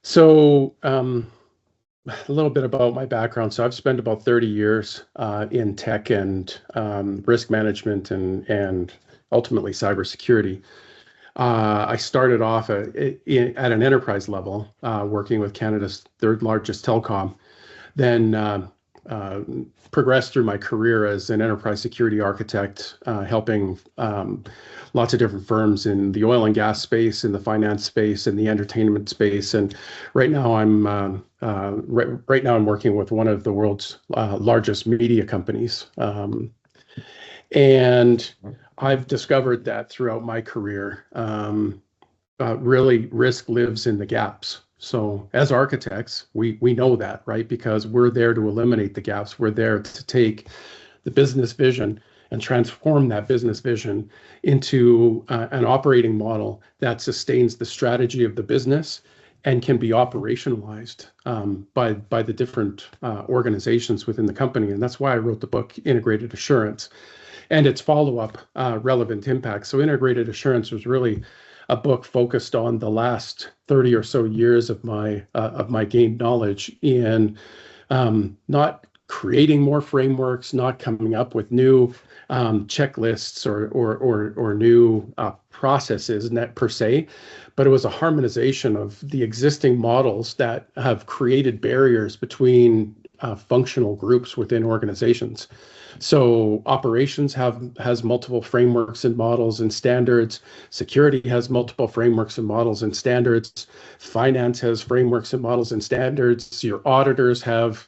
So, a little bit about my background. So I've spent about 30 years in tech and risk management and ultimately cybersecurity. I started off at an enterprise level, working with Canada's third largest telecom, then uh, progressed through my career as an enterprise security architect, helping lots of different firms in the oil and gas space, in the finance space, in the entertainment space, and right now right now I'm working with one of the world's largest media companies, and I've discovered that throughout my career. Really risk lives in the gaps. So as architects, we know that, right? Because we're there to eliminate the gaps. We're there to take the business vision and transform that business vision into an operating model that sustains the strategy of the business and can be operationalized by the different organizations within the company. And that's why I wrote the book Integrated Assurance and its follow-up, Relevant Impact. So Integrated Assurance was really a book focused on the last 30 or so years of my gained knowledge in not creating more frameworks, not coming up with new checklists or new processes net per se, but it was a harmonization of the existing models that have created barriers between functional groups within organizations. So operations has multiple frameworks and models and standards. Security has multiple frameworks and models and standards. Finance has frameworks and models and standards. Your auditors have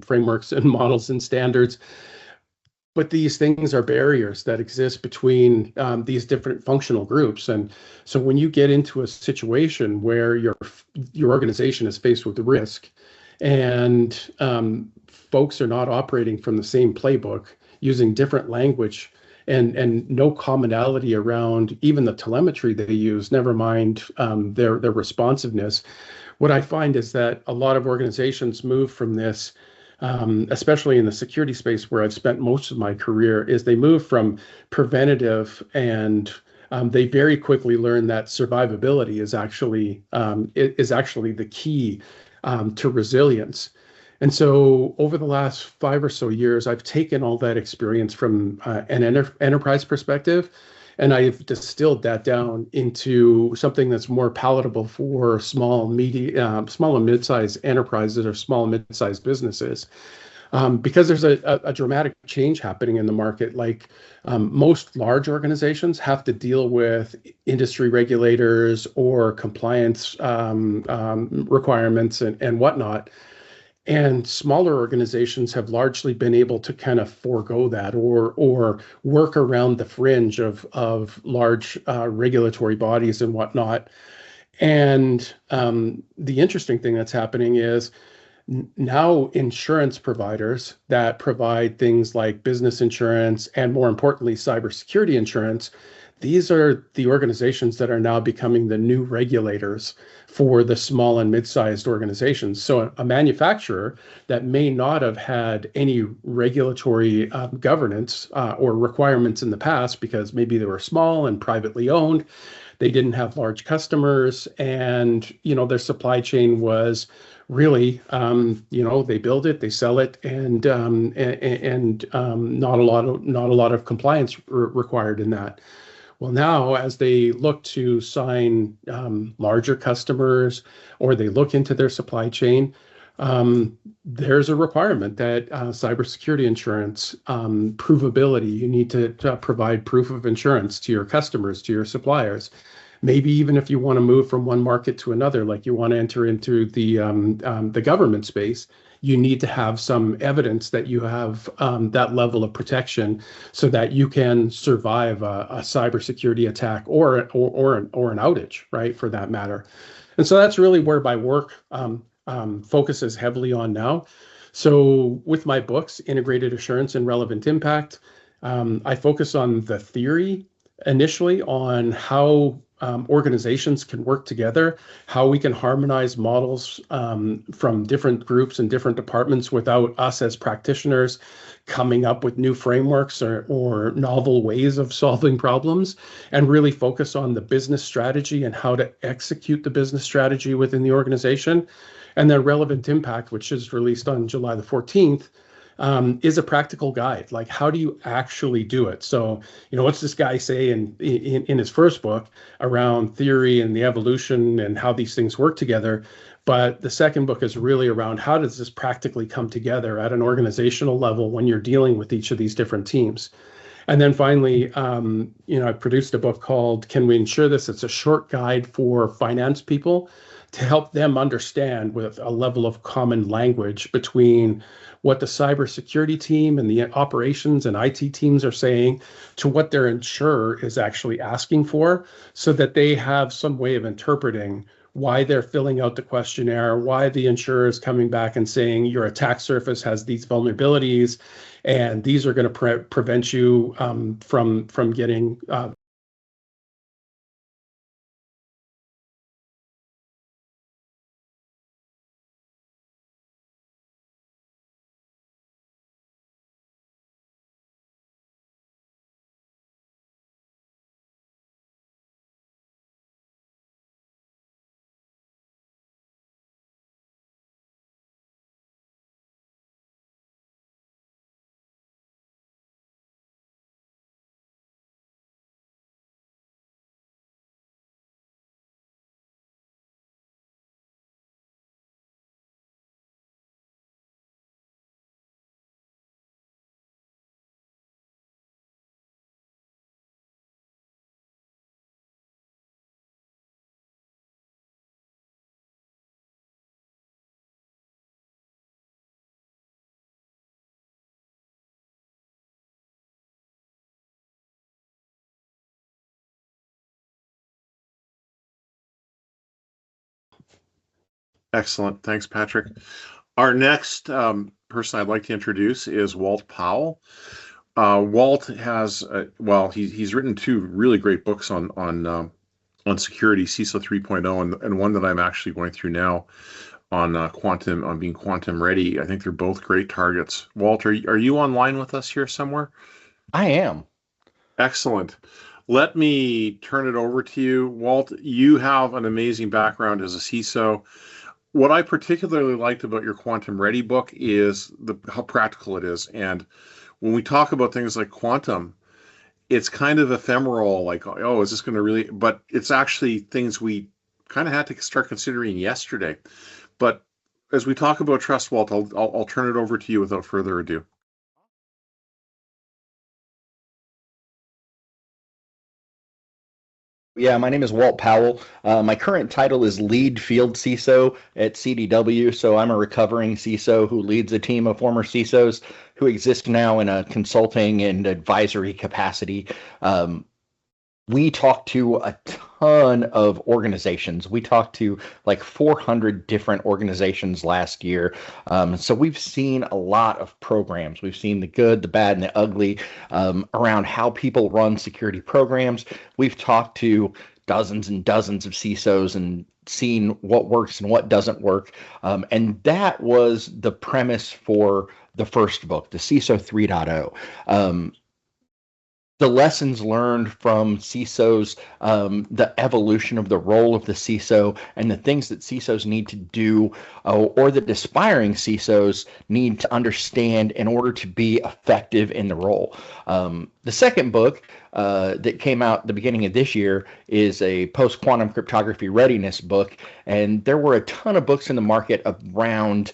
frameworks and models and standards. But these things are barriers that exist between these different functional groups. And so when you get into a situation where your organization is faced with risk and folks are not operating from the same playbook, using different language and no commonality around even the telemetry they use, never mind their responsiveness. What I find is that a lot of organizations move from this, especially in the security space where I've spent most of my career, is they move from preventative and they very quickly learn that survivability is actually the key to resilience. And so over the last 5 or so years, I've taken all that experience from an enterprise perspective, and I've distilled that down into something that's more palatable for small and mid-sized enterprises or small and mid-sized businesses. Because there's a dramatic change happening in the market. Like most large organizations have to deal with industry regulators or compliance requirements and whatnot. And smaller organizations have largely been able to kind of forego that or work around the fringe of large regulatory bodies and whatnot. And the interesting thing that's happening is now insurance providers that provide things like business insurance and more importantly, cybersecurity insurance, these are the organizations that are now becoming the new regulators for the small and mid-sized organizations. So a manufacturer that may not have had any regulatory governance or requirements in the past because maybe they were small and privately owned, they didn't have large customers, and their supply chain was really, they build it, they sell it, and not a lot of compliance required in that. Well, now as they look to sign larger customers or they look into their supply chain, there's a requirement that cybersecurity insurance provability, you need to provide proof of insurance to your customers, to your suppliers. Maybe even if you want to move from one market to another, like you want to enter into the government space, you need to have some evidence that you have that level of protection so that you can survive a cybersecurity attack or an outage, right, for that matter. And so that's really where my work focuses heavily on now. So with my books, Integrated Assurance and Relevant Impact, I focus on the theory initially on how organizations can work together, how we can harmonize models from different groups and different departments without us as practitioners coming up with new frameworks or novel ways of solving problems, and really focus on the business strategy and how to execute the business strategy within the organization. And then Relevant Impact, which is released on July the 14th, is a practical guide. Like, how do you actually do it? So, what's this guy say in his first book around theory and the evolution and how these things work together? But the second book is really around how does this practically come together at an organizational level when you're dealing with each of these different teams? And then finally, I produced a book called Can We Insure This? It's a short guide for finance people to help them understand with a level of common language between what the cybersecurity team and the operations and IT teams are saying to what their insurer is actually asking for, so that they have some way of interpreting why they're filling out the questionnaire, why the insurer is coming back and saying your attack surface has these vulnerabilities, and these are going to prevent you from getting Excellent. Thanks, Patrick. Our next person I'd like to introduce is Walt Powell. Walt has, he's written two really great books on security, CISO 3.0, and one that I'm actually going through now on being quantum ready. I think they're both great targets. Walt, are you online with us here somewhere? I am. Excellent. Let me turn it over to you. Walt, you have an amazing background as a CISO. What I particularly liked about your Quantum Ready book is how practical it is. And when we talk about things like quantum, it's kind of ephemeral, like, oh, is this going to really? But it's actually things we kind of had to start considering yesterday. But as we talk about trust, Walt, I'll turn it over to you without further ado. Yeah, my name is Walt Powell. My current title is Lead Field CISO at CDW. So I'm a recovering CISO who leads a team of former CISOs who exist now in a consulting and advisory capacity. We talk to a ton of organizations. We talked to like 400 different organizations last year. So we've seen a lot of programs. We've seen the good, the bad, and the ugly around how people run security programs. We've talked to dozens and dozens of CISOs and seen what works and what doesn't work. And that was the premise for the first book, the CISO 3.0. The lessons learned from CISOs, the evolution of the role of the CISO, and the things that CISOs need to do, or that aspiring CISOs need to understand in order to be effective in the role. The second book that came out at the beginning of this year is a post-quantum cryptography readiness book, and there were a ton of books in the market around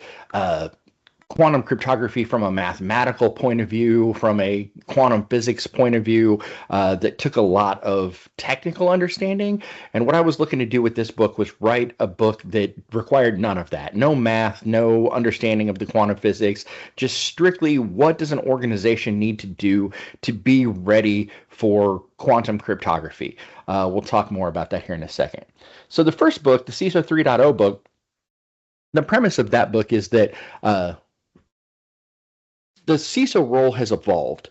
quantum cryptography from a mathematical point of view, from a quantum physics point of view, that took a lot of technical understanding. And what I was looking to do with this book was write a book that required none of that. No math, no understanding of the quantum physics, just strictly what does an organization need to do to be ready for quantum cryptography. We'll talk more about that here in a second. So the first book, the CISO 3.0 book, the premise of that book is that the CISO role has evolved.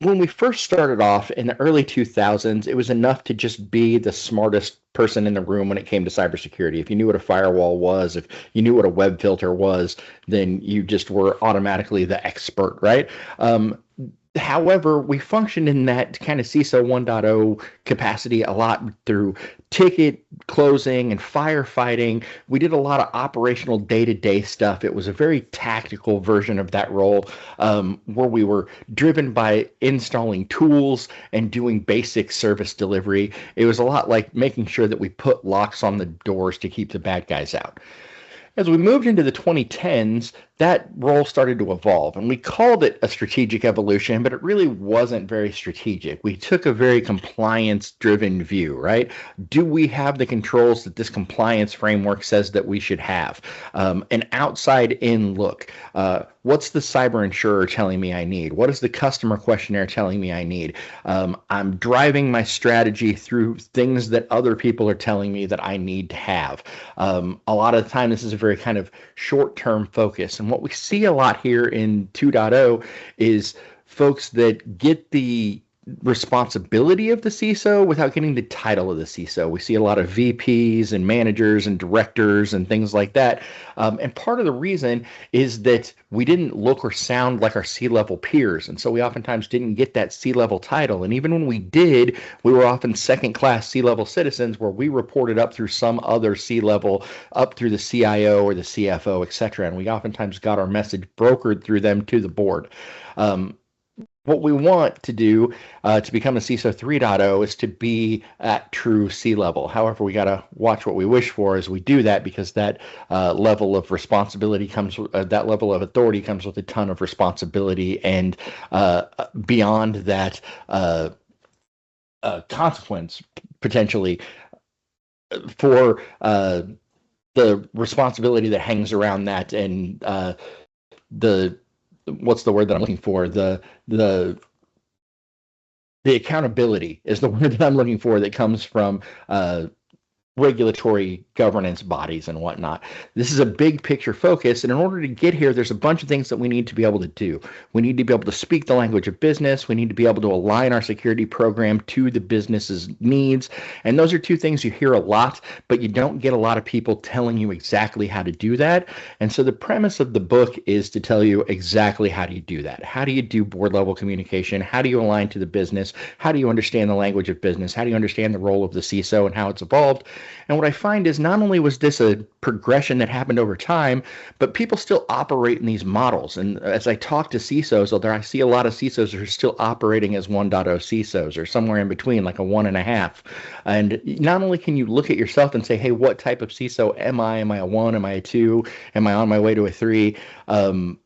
when we first started off in the early 2000s, it was enough to just be the smartest person in the room when it came to cybersecurity. If you knew what a firewall was, if you knew what a web filter was, then you just were automatically the expert, right? However, we functioned in that kind of CISO 1.0 capacity a lot through ticket closing and firefighting. We did a lot of operational day-to-day stuff. It was a very tactical version of that role, where we were driven by installing tools and doing basic service delivery. It was a lot like making sure that we put locks on the doors to keep the bad guys out. As we moved into the 2010s, that role started to evolve, and we called it a strategic evolution, but it really wasn't very strategic. We took a very compliance-driven view, right? Do we have the controls that this compliance framework says that we should have? An outside-in look. What's the cyber insurer telling me I need? What is the customer questionnaire telling me I need? I'm driving my strategy through things that other people are telling me that I need to have. A lot of the time, this is a very kind of short-term focus. And what we see a lot here in 2.0 is folks that get the responsibility of the CISO without getting the title of the CISO. We see a lot of VPs and managers and directors and things like that. And part of the reason is that we didn't look or sound like our C-level peers. And so we oftentimes didn't get that C-level title. And even when we did, we were often second-class C-level citizens where we reported up through some other C-level, up through the CIO or the CFO, et cetera. And we oftentimes got our message brokered through them to the board. What we want to do to become a CISO 3.0 is to be at true C-level. However, we got to watch what we wish for as we do that, because that level of responsibility comes, that level of authority comes with a ton of responsibility, and beyond that, consequence potentially for the responsibility that hangs around that, and the what's the word that I'm looking for? The accountability is the word that I'm looking for, that comes from regulatory governance bodies and whatnot. This is a big picture focus, and in order to get here, there's a bunch of things that we need to be able to do. We need to be able to speak the language of business. We need to be able to align our security program to the business's needs. And those are two things you hear a lot, but you don't get a lot of people telling you exactly how to do that. And so the premise of the book is to tell you exactly how do you do that. How do you do board level communication? How do you align to the business? How do you understand the language of business? How do you understand the role of the CISO and how it's evolved? And what I find is not only was this a progression that happened over time, but people still operate in these models. And as I talk to CISOs, although I see a lot of CISOs who are still operating as 1.0 CISOs or somewhere in between, like a 1.5. And not only can you look at yourself and say, hey, what type of CISO am I? Am I a 1? Am I a 2? Am I on my way to a 3?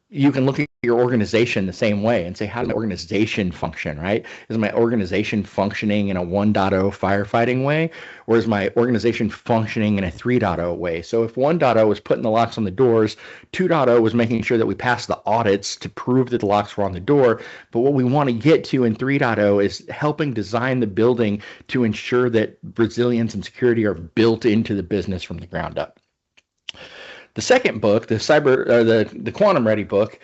You can look at your organization the same way and say, how does my organization function, right? Is my organization functioning in a 1.0 firefighting way, or is my organization functioning in a 3.0 way? So if 1.0 was putting the locks on the doors, 2.0 was making sure that we passed the audits to prove that the locks were on the door. But what we want to get to in 3.0 is helping design the building to ensure that resilience and security are built into the business from the ground up. The second book, the Quantum Ready book,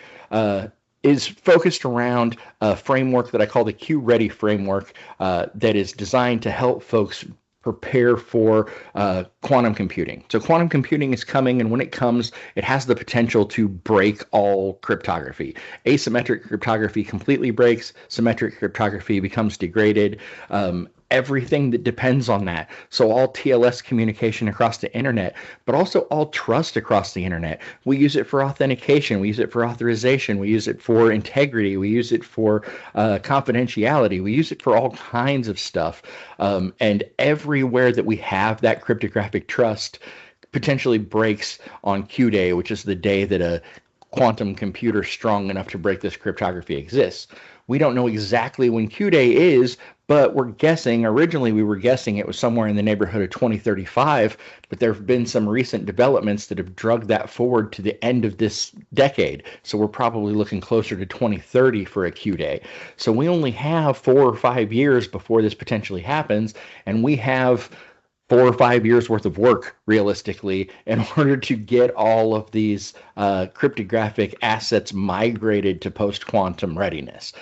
is focused around a framework that I call the Q-Ready framework, that is designed to help folks prepare for quantum computing. So quantum computing is coming, and when it comes, it has the potential to break all cryptography. Asymmetric cryptography completely breaks. Symmetric cryptography becomes degraded. Everything that depends on that. So all TLS communication across the internet, but also all trust across the internet. We use it for authentication. We use it for authorization. We use it for integrity. We use it for confidentiality. We use it for all kinds of stuff. And everywhere that we have that cryptographic trust potentially breaks on Q-Day, which is the day that a quantum computer strong enough to break this cryptography exists. We don't know exactly when Q-Day is, but we're guessing, originally we were guessing it was somewhere in the neighborhood of 2035, but there have been some recent developments that have drugged that forward to the end of this decade. So we're probably looking closer to 2030 for a Q-Day. So we only have 4 or 5 years before this potentially happens, and we have 4 or 5 years worth of work realistically in order to get all of these cryptographic assets migrated to post-quantum readiness.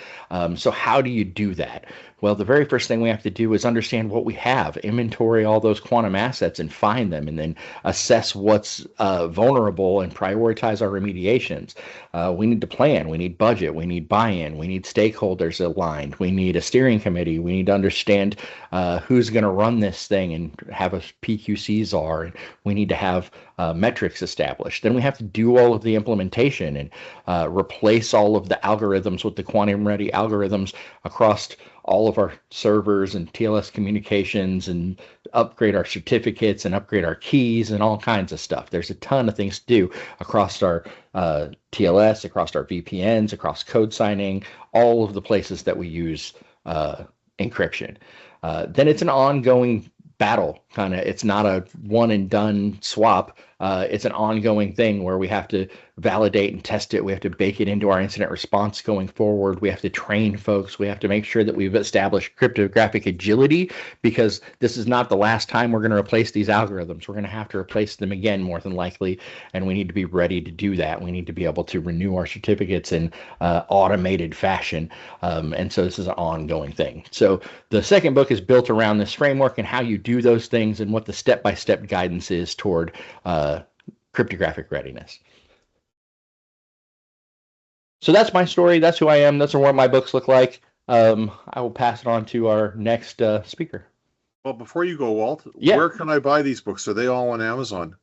So how do you do that? Well, the very first thing we have to do is understand what we have, inventory all those quantum assets and find them, and then assess what's vulnerable and prioritize our remediations. We need to plan, we need budget, we need buy-in, we need stakeholders aligned, we need a steering committee, we need to understand who's going to run this thing and have a PQCs are, and we need to have metrics established. Then we have to do all of the implementation and replace all of the algorithms with the quantum ready algorithms across all of our servers and TLS communications, and upgrade our certificates and upgrade our keys and all kinds of stuff. There's a ton of things to do across our TLS, across our VPNs, across code signing, all of the places that we use encryption. Then it's an ongoing battle, kind of. It's not a one and done swap. It's an ongoing thing where we have to validate and test it. We have to bake it into our incident response going forward. We have to train folks. We have to make sure that we've established cryptographic agility, because this is not the last time we're going to replace these algorithms. We're going to have to replace them again, more than likely, and we need to be ready to do that. We need to be able to renew our certificates in automated fashion, and so this is an ongoing thing. So the second book is built around this framework and how you do those things and what the step-by-step guidance is toward cryptographic readiness. So that's my story. That's who I am. That's what my books look like. I will pass it on to our next speaker. Well, before you go, Walt, yeah. Where can I buy these books? Are they all on Amazon?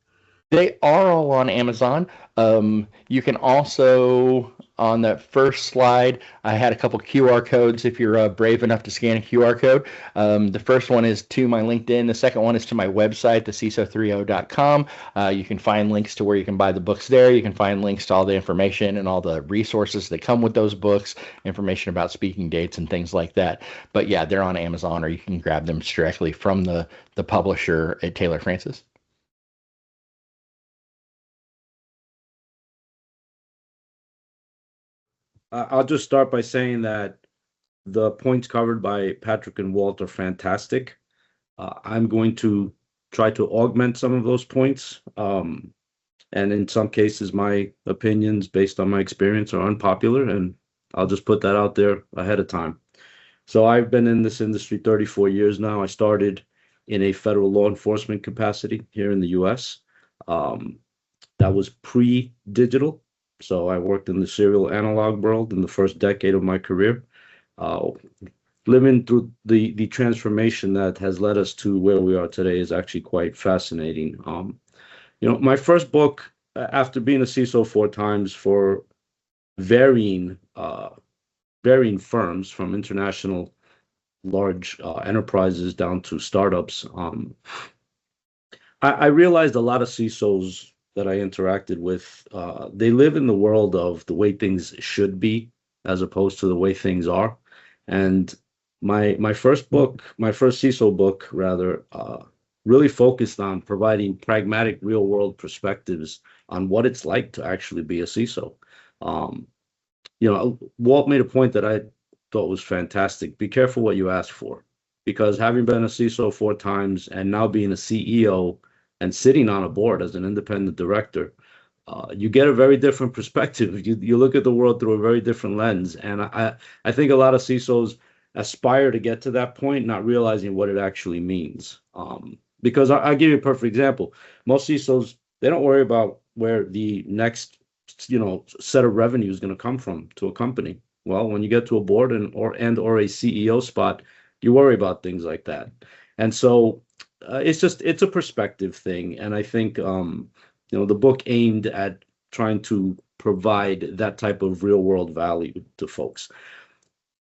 They are all on Amazon. You can also, on that first slide, I had a couple QR codes if you're brave enough to scan a QR code. The first one is to my LinkedIn. The second one is to my website, theciso30.com. You can find links to where you can buy the books there. You can find links to all the information and all the resources that come with those books, information about speaking dates and things like that. But yeah, they're on Amazon, or you can grab them directly from the publisher at Taylor Francis. I'll just start by saying that the points covered by Patrick and Walt are fantastic. I'm going to try to augment some of those points. And in some cases, my opinions based on my experience are unpopular, and I'll just put that out there ahead of time. So I've been in this industry 34 years now. I started in a federal law enforcement capacity here in the US. That was pre-digital. So I worked in the serial analog world in the first decade of my career, living through the transformation that has led us to where we are today is actually quite fascinating. My first book, after being a CISO 4 times for varying firms, from international large enterprises down to startups, I realized a lot of CISOs that I interacted with, they live in the world of the way things should be as opposed to the way things are. And my first CISO book rather, really focused on providing pragmatic real world perspectives on what it's like to actually be a CISO. Walt made a point that I thought was fantastic. Be careful what you ask for, because having been a CISO 4 times and now being a CEO and sitting on a board as an independent director, you get a very different perspective. You look at the world through a very different lens. And I think a lot of CISOs aspire to get to that point, not realizing what it actually means. Because I'll give you a perfect example. Most CISOs, they don't worry about where the next set of revenue is going to come from to a company. Well, when you get to a board or a CEO spot, you worry about things like that. And so it's a perspective thing. And I think, the book aimed at trying to provide that type of real world value to folks.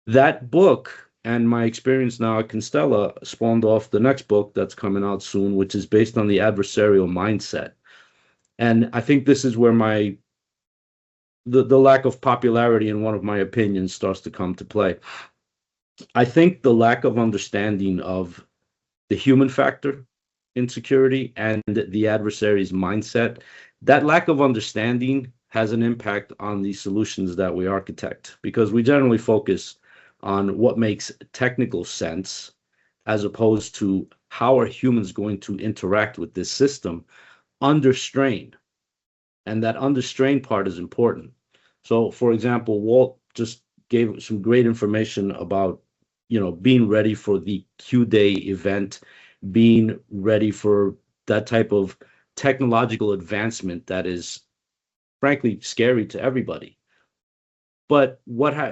That book and my experience now at Constella spawned off the next book that's coming out soon, which is based on the adversarial mindset. And I think this is where the lack of popularity in one of my opinions starts to come to play. I think the lack of understanding of the human factor in security and the adversary's mindset, that lack of understanding has an impact on the solutions that we architect, because we generally focus on what makes technical sense as opposed to how are humans going to interact with this system under strain? And that under strain part is important. So, for example, Walt just gave some great information about, being ready for the Q-Day event, being ready for that type of technological advancement that is frankly scary to everybody. But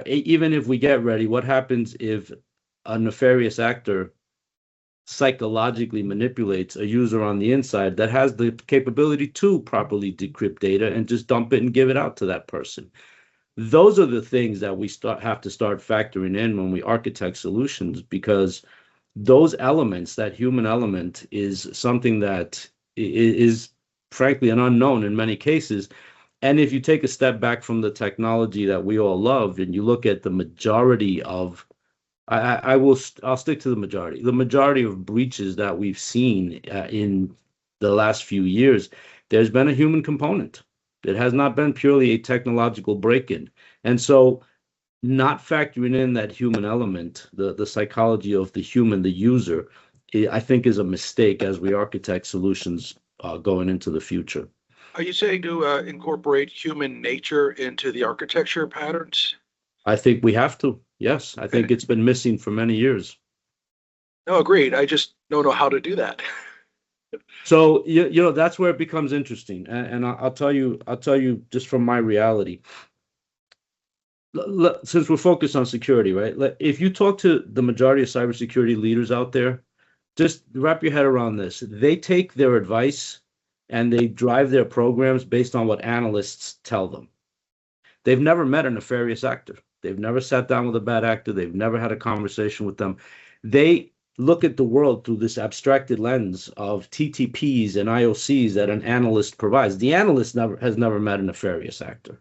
even if we get ready, what happens if a nefarious actor psychologically manipulates a user on the inside that has the capability to properly decrypt data and just dump it and give it out to that person? Those are the things that we have to start factoring in when we architect solutions, because those elements, that human element, is something that is frankly an unknown in many cases. And if you take a step back from the technology that we all love and you look at the majority of, I'll stick to the majority. The majority of breaches that we've seen in the last few years, there's been a human component. It has not been purely a technological break-in. And so not factoring in that human element, the psychology of the human, the user, I think is a mistake as we architect solutions going into the future. Are you saying to incorporate human nature into the architecture patterns? I think we have to. Yes, I think it's been missing for many years. No, agreed. I just don't know how to do that. So that's where it becomes interesting, and I'll tell you just from my reality. Since we're focused on security, right? If you talk to the majority of cybersecurity leaders out there, just wrap your head around this. They take their advice and they drive their programs based on what analysts tell them. They've never met a nefarious actor. They've never sat down with a bad actor. They've never had a conversation with them. They look at the world through this abstracted lens of TTPs and IOCs that an analyst provides. The analyst has never met a nefarious actor.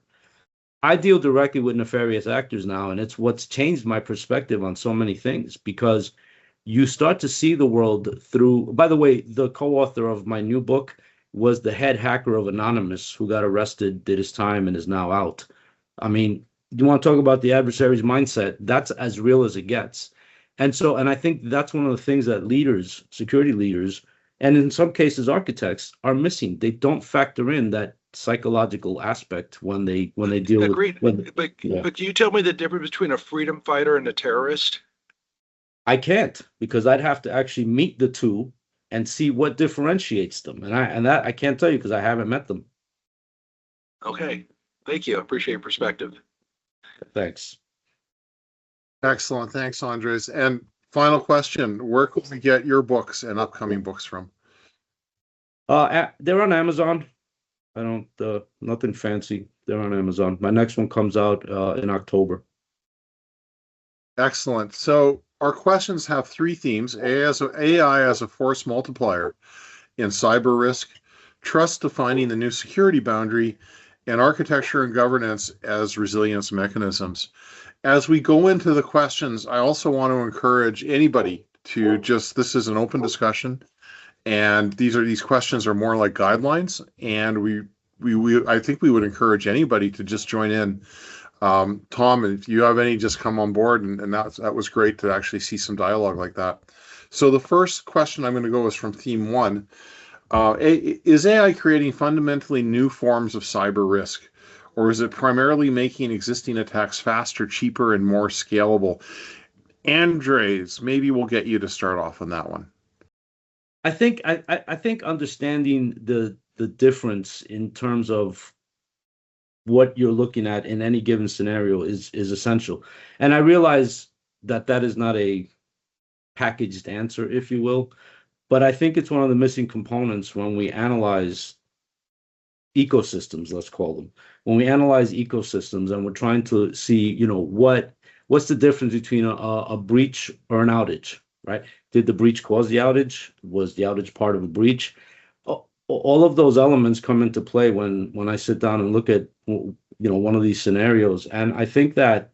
I deal directly with nefarious actors now, and it's what's changed my perspective on so many things, because you start to see the world through. By the way, the co-author of my new book was the head hacker of Anonymous, who got arrested, did his time, and is now out. I mean, you want to talk about the adversary's mindset? That's as real as it gets. And I think that's one of the things that leaders, security leaders, and in some cases architects, are missing. They don't factor in that psychological aspect when they deal Agreed. with. But can you tell me the difference between a freedom fighter and a terrorist? I can't, because I'd have to actually meet the two and see what differentiates them, and that I can't tell you because I haven't met them. Okay, thank you. I appreciate your perspective. Thanks. Excellent. Thanks, Andres. And final question, where can we get your books and upcoming books from? They're on Amazon. I don't, nothing fancy. They're on Amazon. My next one comes out in October. Excellent. So our questions have three themes: AI as a force multiplier in cyber risk, trust defining the new security boundary, and architecture and governance as resilience mechanisms. As we go into the questions, I also want to encourage anybody to this is an open discussion, and these questions are more like guidelines, and I think we would encourage anybody to just join in. Tom, if you have any, just come on board, and that was great to actually see some dialogue like that. So the first question I'm going to go is from theme 1. Is AI creating fundamentally new forms of cyber risk, or is it primarily making existing attacks faster, cheaper, and more scalable? Andres, maybe we'll get you to start off on that one. I think understanding the difference in terms of what you're looking at in any given scenario is essential. And I realize that is not a packaged answer, if you will, but I think it's one of the missing components when we analyze ecosystems, let's call them. When we analyze ecosystems and we're trying to see, what's the difference between a breach or an outage, right? Did the breach cause the outage? Was the outage part of a breach? All of those elements come into play when I sit down and look at one of these scenarios, and I think that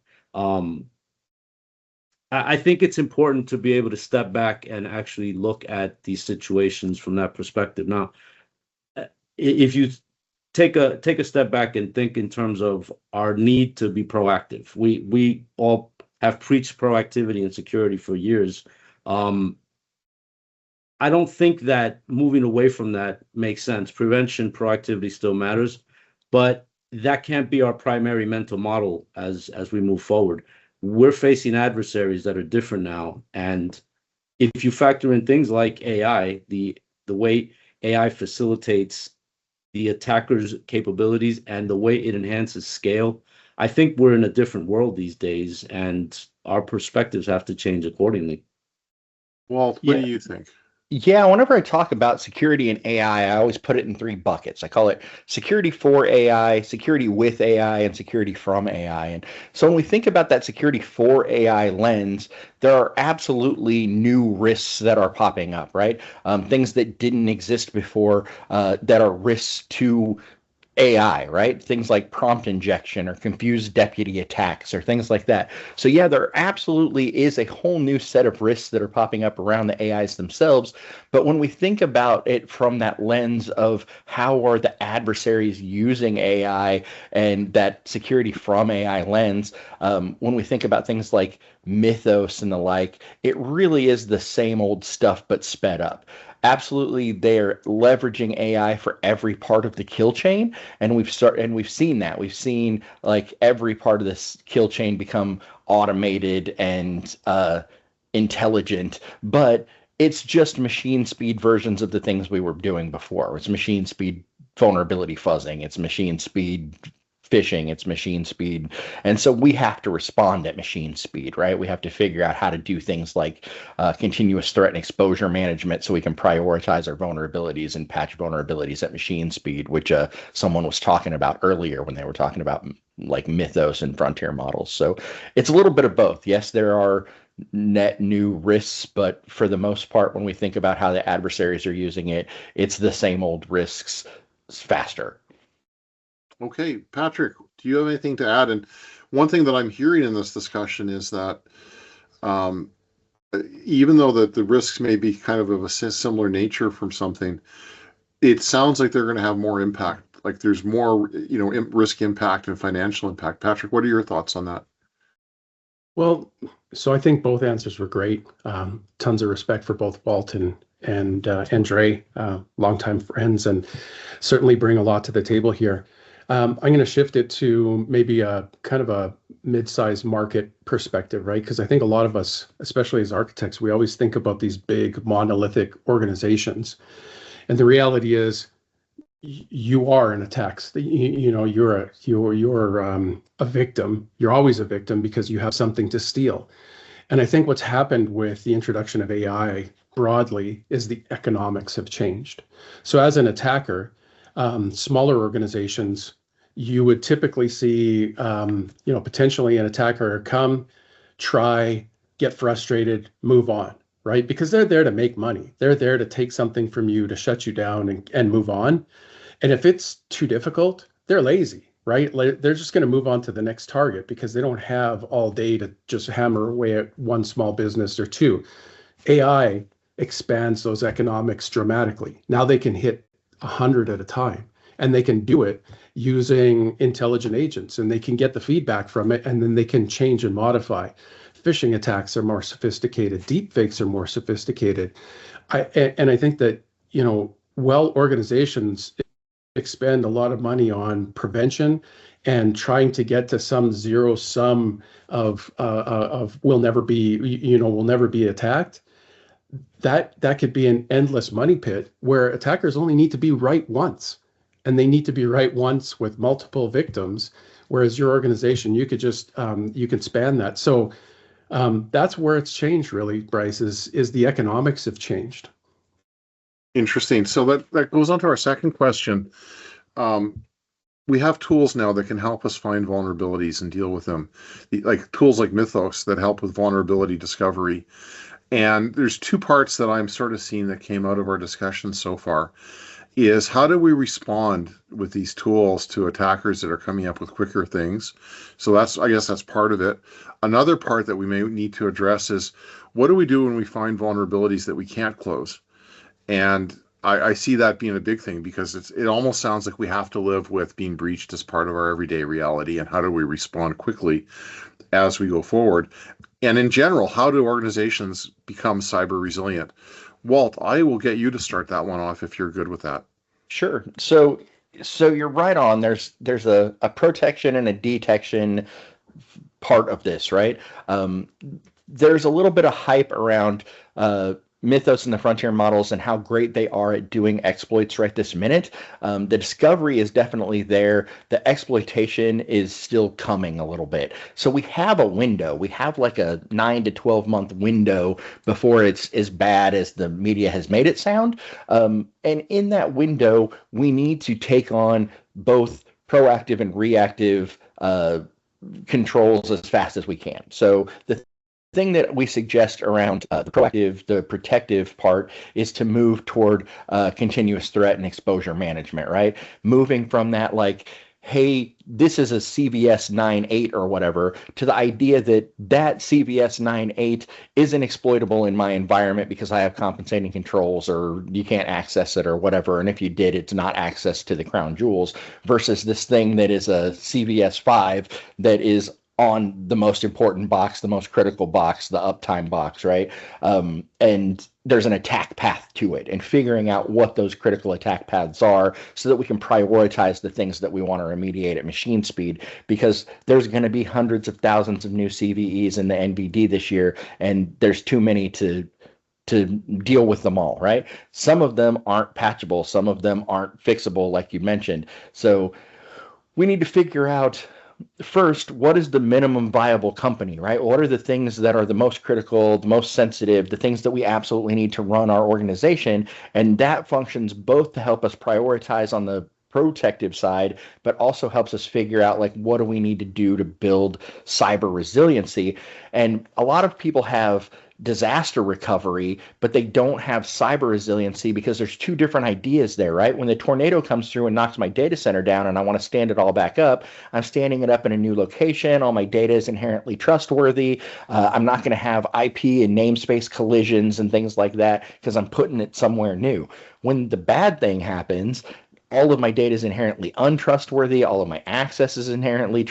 I think it's important to be able to step back and actually look at these situations from that perspective. Now, if you take a step back and think in terms of our need to be proactive, we all have preached proactivity and security for years. I don't think that moving away from that makes sense. Prevention, proactivity still matters, but that can't be our primary mental model as we move forward. We're facing adversaries that are different now, and if you factor in things like AI, the way AI facilitates the attacker's capabilities and the way it enhances scale, I think we're in a different world these days, and our perspectives have to change accordingly. Walt, what do you think? Yeah, whenever I talk about security and AI, I always put it in three buckets. I call it security for AI, security with AI, and security from AI. And so when we think about that security for AI lens, there are absolutely new risks that are popping up, right? Things that didn't exist before that are risks to AI, right? Things like prompt injection or confused deputy attacks or things like that. So yeah, there absolutely is a whole new set of risks that are popping up around the AIs themselves. But when we think about it from that lens of how are the adversaries using AI and that security from AI lens, when we think about things like Mythos and the like, it really is the same old stuff but sped up. Absolutely, they're leveraging AI for every part of the kill chain, and we've seen that. We've seen like every part of this kill chain become automated and intelligent, but it's just machine speed versions of the things we were doing before. It's machine speed vulnerability fuzzing, it's machine speed phishing, it's machine speed. And so we have to respond at machine speed, right? We have to figure out how to do things like continuous threat and exposure management so we can prioritize our vulnerabilities and patch vulnerabilities at machine speed, which someone was talking about earlier when they were talking about like Mythos and frontier models. So it's a little bit of both. Yes, there are net new risks, but for the most part, when we think about how the adversaries are using it, it's the same old risks faster. Okay, Patrick, do you have anything to add? And one thing that I'm hearing in this discussion is that um, even though the risks may be kind of a similar nature from something, it sounds like they're going to have more impact. Like there's more, risk impact and financial impact. Patrick, what are your thoughts on that? Well, so I think both answers were great. Tons of respect for both Walt and Dre, longtime friends, and certainly bring a lot to the table here. I'm going to shift it to maybe a kind of a mid-sized market perspective, right? Because I think a lot of us, especially as architects, we always think about these big monolithic organizations, and the reality is you are an attack. You're a victim. You're always a victim because you have something to steal. And I think what's happened with the introduction of AI broadly is the economics have changed. So as an attacker, smaller organizations, you would typically see, potentially an attacker come, try, get frustrated, move on, right? Because they're there to make money. They're there to take something from you, to shut you down and move on. And if it's too difficult, they're lazy, right? Like, they're just going to move on to the next target because they don't have all day to just hammer away at one small business or two. AI expands those economics dramatically. Now they can hit 100 at a time, and they can do it using intelligent agents, and they can get the feedback from it, and then they can change and modify. Phishing attacks are more sophisticated. Deepfakes are more sophisticated. I think that, organizations expend a lot of money on prevention and trying to get to some zero sum of we'll never be attacked. That could be an endless money pit where attackers only need to be right once, and they need to be right once with multiple victims. Whereas your organization, you could just you can span that. So that's where it's changed, really, Bryce. Is the economics have changed. Interesting. So that goes on to our second question. We have tools now that can help us find vulnerabilities and deal with them, like tools like Mythos that help with vulnerability discovery. And there's two parts that I'm sort of seeing that came out of our discussion so far. Is how do we respond with these tools to attackers that are coming up with quicker things? So I guess that's part of it. Another part that we may need to address is what do we do when we find vulnerabilities that we can't close? And I see that being a big thing because it almost sounds like we have to live with being breached as part of our everyday reality. And how do we respond quickly as we go forward? And in general, how do organizations become cyber resilient? Walt, I will get you to start that one off if you're good with that. Sure. So you're right on. There's a protection and a detection part of this, right? There's a little bit of hype around Mythos and the frontier models and how great they are at doing exploits right this minute. The discovery is definitely there. The exploitation is still coming a little bit. So we have a window. We have like a 9 to 12 month window before it's as bad as the media has made it sound. And in that window, we need to take on both proactive and reactive controls as fast as we can. So the thing that we suggest around the proactive, the protective part is to move toward continuous threat and exposure management, right? Moving from that, like, hey, this is a CVS 9.8 or whatever, to the idea that that CVS 9.8 isn't exploitable in my environment because I have compensating controls or you can't access it or whatever. And if you did, it's not access to the crown jewels, versus this thing that is a CVS 5 that is on the most important box, the most critical box, the uptime box, right? And there's an attack path to it, and figuring out what those critical attack paths are so that we can prioritize the things that we want to remediate at machine speed, because there's going to be hundreds of thousands of new CVEs in the NVD this year, and there's too many to deal with them all, right? Some of them aren't patchable, some of them aren't fixable, like you mentioned. So we need to figure out first, what is the minimum viable company, right? What are the things that are the most critical, the most sensitive, the things that we absolutely need to run our organization? And that functions both to help us prioritize on the protective side, but also helps us figure out, like, what do we need to do to build cyber resiliency? And a lot of people have disaster recovery, but they don't have cyber resiliency because there's two different ideas there, right? When the tornado comes through and knocks my data center down and I want to stand it all back up, I'm standing it up in a new location. All my data is inherently trustworthy. I'm not going to have IP and namespace collisions and things like that because I'm putting it somewhere new. When the bad thing happens, all of my data is inherently untrustworthy. All of my access is inherently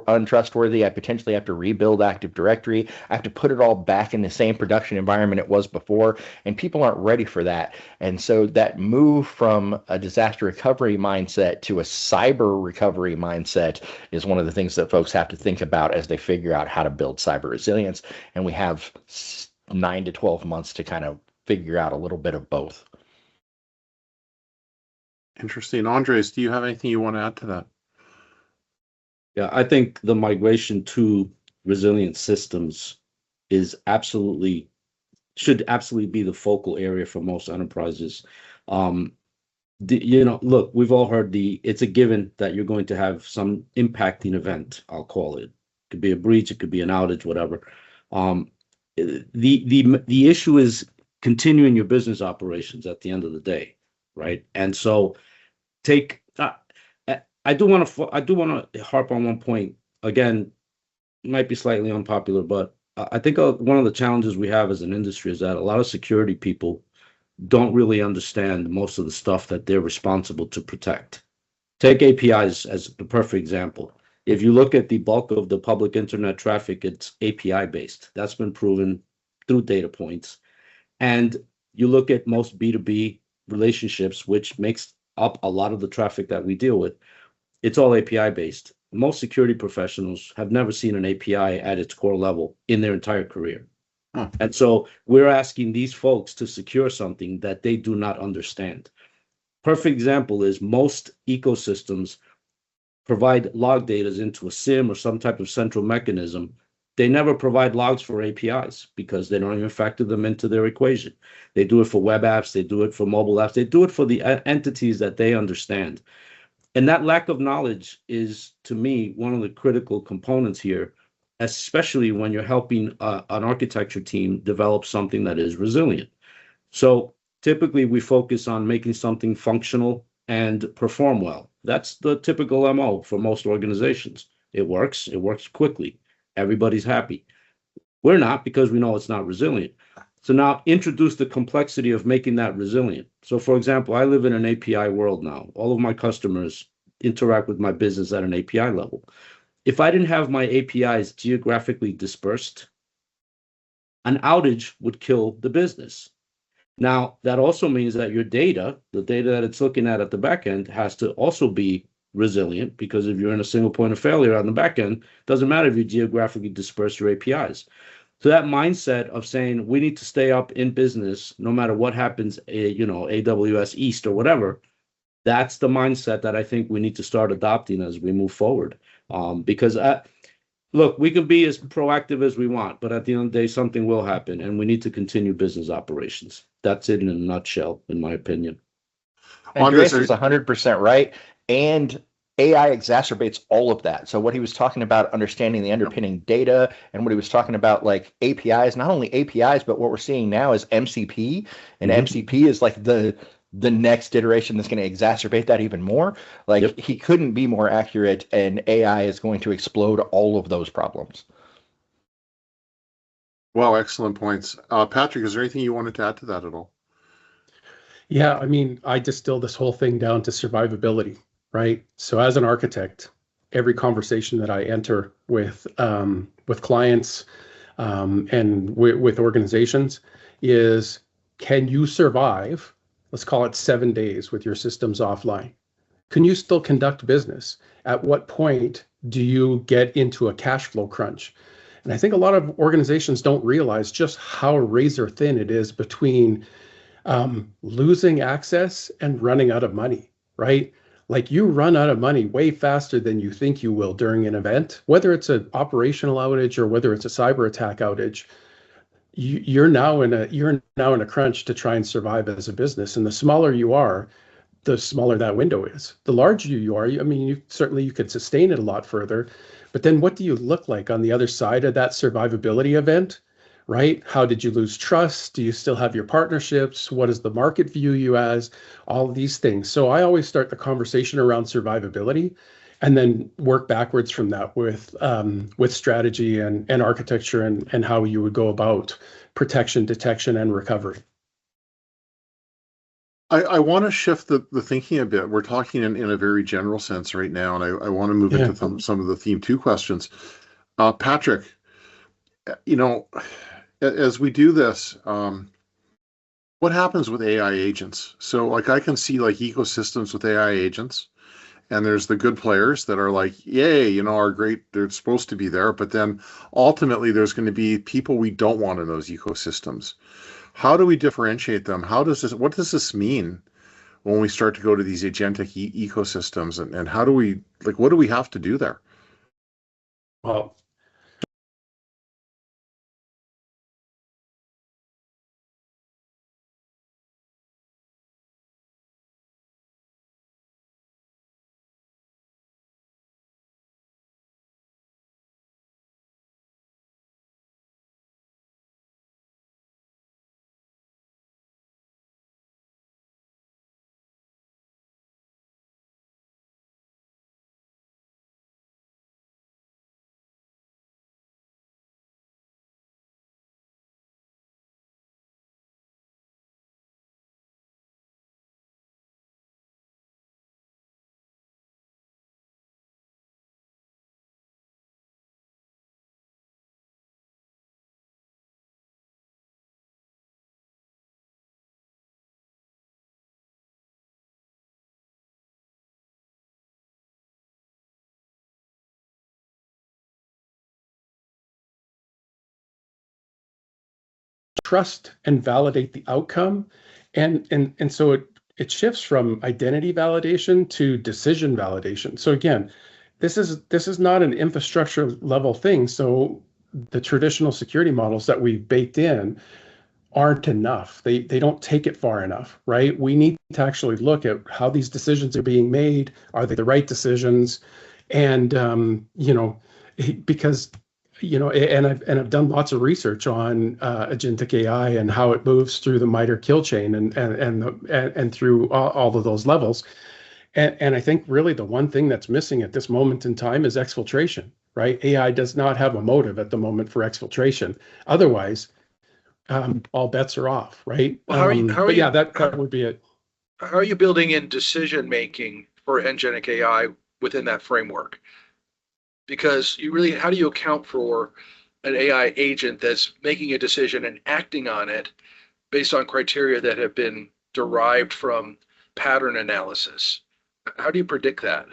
untrustworthy. I potentially have to rebuild Active Directory. I have to put it all back in the same production environment it was before, and people aren't ready for that. And so that move from a disaster recovery mindset to a cyber recovery mindset is one of the things that folks have to think about as they figure out how to build cyber resilience. And we have 9 to 12 months to kind of figure out a little bit of both. Interesting. Andres, do you have anything you want to add to that? Yeah, I think the migration to resilient systems should absolutely be the focal area for most enterprises. Look, we've all heard it's a given that you're going to have some impacting event, I'll call it. It could be a breach, it could be an outage, whatever. The issue is continuing your business operations at the end of the day, right? And so I do want to harp on one point. Again, it might be slightly unpopular, but I think one of the challenges we have as an industry is that a lot of security people don't really understand most of the stuff that they're responsible to protect. Take APIs as the perfect example. If you look at the bulk of the public internet traffic, it's API based. That's been proven through data points. And you look at most B2B relationships, which makes up a lot of the traffic that we deal with, it's all API based. Most security professionals have never seen an API at its core level in their entire career. And so we're asking these folks to secure something that they do not understand. Perfect example is most ecosystems provide log data into a SIM or some type of central mechanism. They never provide logs for APIs because they don't even factor them into their equation. They do it for web apps, they do it for mobile apps, they do it for the entities that they understand. And that lack of knowledge is, to me, one of the critical components here, especially when you're helping an architecture team develop something that is resilient. So typically we focus on making something functional and perform well. That's the typical MO for most organizations. It works quickly. Everybody's happy. We're not, because we know it's not resilient. So now introduce the complexity of making that resilient. So for example, I live in an API world now. All of my customers interact with my business at an API level. If I didn't have my APIs geographically dispersed, an outage would kill the business. Now, that also means that your data, the data that it's looking at the back end, has to also be resilient, because if you're in a single point of failure on the back end, doesn't matter if you geographically disperse your APIs. So that mindset of saying we need to stay up in business no matter what happens, AWS East or whatever, that's the mindset that I think we need to start adopting as we move forward. Because look, we can be as proactive as we want, but at the end of the day, something will happen, and we need to continue business operations. That's it in a nutshell, in my opinion. Andreas is 100% right. And AI exacerbates all of that. So what he was talking about, understanding the underpinning data, and what he was talking about, like APIs, not only APIs, but what we're seeing now is MCP. And MCP is like the next iteration that's going to exacerbate that even more. Like he couldn't be more accurate, and AI is going to explode all of those problems. Well, excellent points. Patrick, is there anything you wanted to add to that at all? Yeah, I mean, I distill this whole thing down to survivability, right? So as an architect, every conversation that I enter with clients and with organizations is, can you survive, let's call it 7 days with your systems offline? Can you still conduct business? At what point do you get into a cash flow crunch? And I think a lot of organizations don't realize just how razor thin it is between losing access and running out of money, right? Like you run out of money way faster than you think you will during an event, whether it's an operational outage or whether it's a cyber attack outage. You're now in a crunch to try and survive as a business. And the smaller you are, the smaller that window is. The larger you are, I mean, you could sustain it a lot further, but then what do you look like on the other side of that survivability event, right? How did you lose trust? Do you still have your partnerships? What does the market view you as? All of these things. So I always start the conversation around survivability and then work backwards from that with strategy and architecture and how you would go about protection, detection, and recovery. I want to shift the thinking a bit. We're talking in a very general sense right now, and I want to move into some of the theme 2 questions. Patrick, as we do this, what happens with AI agents? So like I can see like ecosystems with AI agents, and there's the good players that are like, yay, are great. They're supposed to be there. But then ultimately there's going to be people we don't want in those ecosystems. How do we differentiate them? What does this mean when we start to go to these agentic ecosystems, and how do we, what do we have to do there? Well, trust and validate the outcome, and so it shifts from identity validation to decision validation. So again, this is not an infrastructure level thing. So the traditional security models that we've baked in aren't enough. They don't take it far enough, right? We need to actually look at how these decisions are being made. Are they the right decisions? And because and I've done lots of research on agentic AI and how it moves through the MITRE kill chain and through all of those levels. And I think really the one thing that's missing at this moment in time is exfiltration, right? AI does not have a motive at the moment for exfiltration. Otherwise, all bets are off, right? That would be it. How are you building in decision making for agentic AI within that framework? Because how do you account for an AI agent that's making a decision and acting on it, based on criteria that have been derived from pattern analysis. How do you predict that?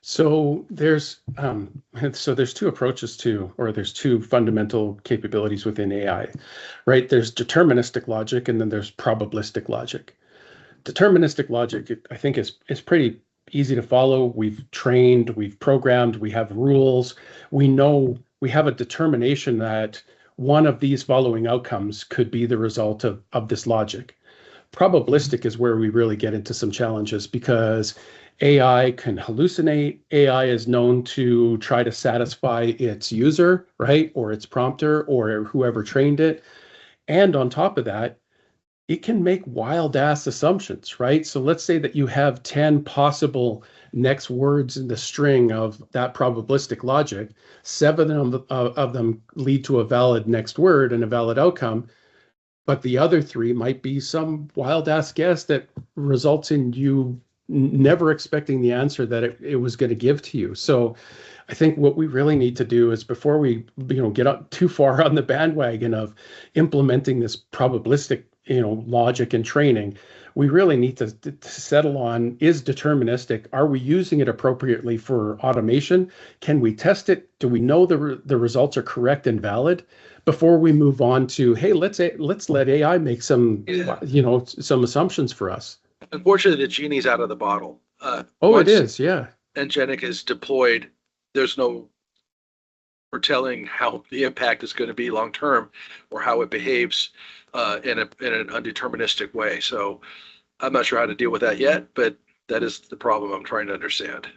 So there's two approaches to, or there's two fundamental capabilities within AI, right? There's deterministic logic, and then there's probabilistic logic. Deterministic logic, I think, is pretty easy to follow. We've trained, we've programmed, we have rules. We know we have a determination that one of these following outcomes could be the result of this logic. Probabilistic is where we really get into some challenges because AI can hallucinate. AI is known to try to satisfy its user, right? Or its prompter or whoever trained it. And on top of that, it can make wild ass assumptions, right? So let's say that you have 10 possible next words in the string of that probabilistic logic. 7 of them lead to a valid next word and a valid outcome, but the other 3 might be some wild ass guess that results in you never expecting the answer that it was going to give to you. So I think what we really need to do is, before we get up too far on the bandwagon of implementing this probabilistic logic and training, we really need to settle on, is deterministic, are we using it appropriately for automation? Can we test it? Do we know the results are correct and valid before we move on to, hey, let's let AI make some some assumptions for us? Unfortunately, the genie's out of the bottle. It is, yeah. Nginx is deployed, there's no foretelling how the impact is going to be long term, or how it behaves in an undeterministic way. So I'm not sure how to deal with that yet, but that is the problem I'm trying to understand.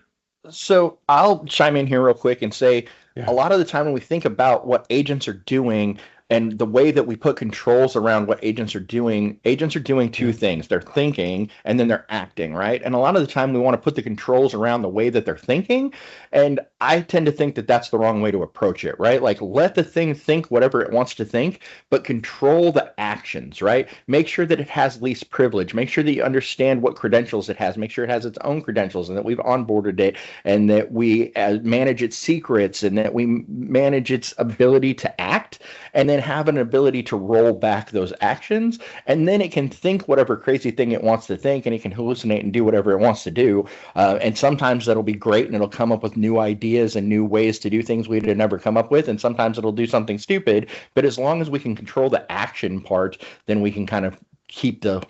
So I'll chime in here real quick and say, a lot of the time when we think about what agents are doing and the way that we put controls around what agents are doing two things. They're thinking and then they're acting, right? And a lot of the time we want to put the controls around the way that they're thinking. And I tend to think that that's the wrong way to approach it, right? Like, let the thing think whatever it wants to think, but control the actions, right? Make sure that it has least privilege. Make sure that you understand what credentials it has. Make sure it has its own credentials and that we've onboarded it and that we manage its secrets and that we manage its ability to act, and then have an ability to roll back those actions. And then it can think whatever crazy thing it wants to think, and it can hallucinate and do whatever it wants to do. And sometimes that'll be great and it'll come up with new ideas and new ways to do things we'd have never come up with. And sometimes it'll do something stupid. But as long as we can control the action part, then we can kind of keep the